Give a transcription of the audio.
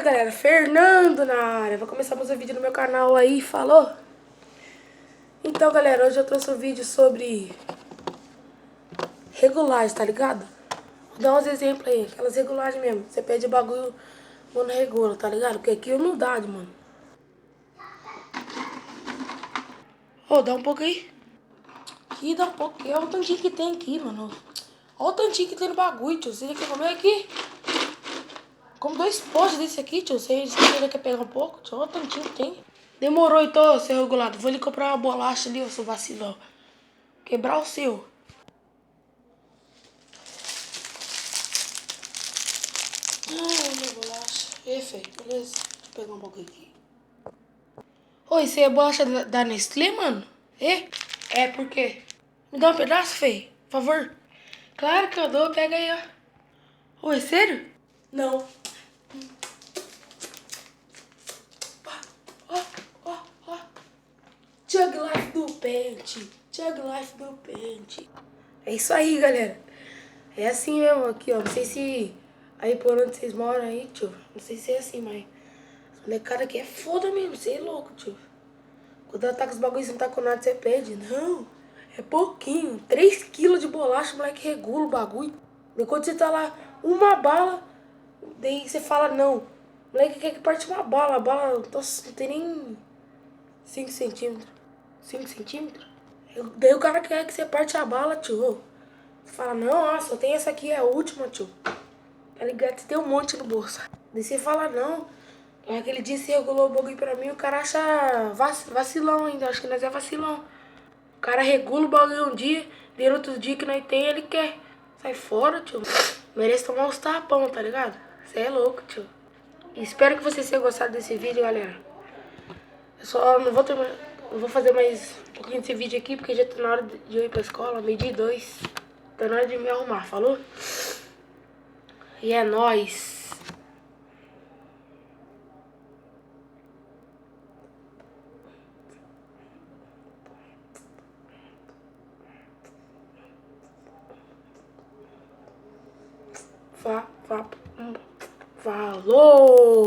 galera, Fernando na área. Vou começar mais um vídeo no meu canal aí, falou? Então, galera, hoje eu trouxe um vídeo sobre regulagem, tá ligado? Vou dar uns exemplos aí, aquelas regulagens mesmo. Você pede bagulho, mano, regula, tá ligado? Porque aqui é humildade, mano. Ô, dá um pouco aí. Aqui, dá um pouco. Olha o tantinho que tem aqui, mano. Olha o tantinho que tem no bagulho, tio. Você quer comer aqui? Como 2 potes desse aqui, tio. Você ainda quer pegar um pouco? Tio, olha o tantinho que tem. Demorou então, seu regulado. Vou ali comprar uma bolacha ali, ô seu vacilão. Quebrar o seu. Minha bolacha. E, Fê, beleza? Deixa eu pegar um pouco aqui. Oi, isso aí é bolacha da Nestlé, mano? É, por quê? Me dá um pedaço, Fê, por favor. Claro que eu dou, pega aí, ó. Oi, sério? Não. Ó. Chug Life do Pente. Chug Life do Pente. É isso aí, galera. É assim mesmo aqui, ó. Não sei se aí por onde vocês moram aí, tio. Não sei se é assim, mas essa molecada aqui é foda mesmo. Você é louco, tio. Quando ela tá com os bagulhos não tá com nada, você pede. Não, é pouquinho. 3 quilos de bolacha, o moleque regula o bagulho. Enquanto você tá lá, uma bala, daí você fala não. O moleque quer que parte uma bala. A bala não tem nem 5 centímetros. 5 centímetros? Daí o cara quer que você parte a bala, tio. Você fala, não, ó, só tem essa aqui, é a última, tio. Tá ligado? Você tem um monte no bolso. Daí você fala, não. Aquele dia você regulou o bagulho pra mim, o cara acha vacilão ainda. Acho que nós é vacilão. O cara regula o bagulho um dia, vira outro dia que nós tem, ele quer. Sai fora, tio. Merece tomar uns tapão, tá ligado? Você é louco, tio. Espero que vocês tenham gostado desse vídeo, galera. Eu só não vou fazer mais um pouquinho desse vídeo aqui, porque já tá na hora de eu ir pra escola, 12h02. Tá na hora de me arrumar, falou? E é nóis. Falou!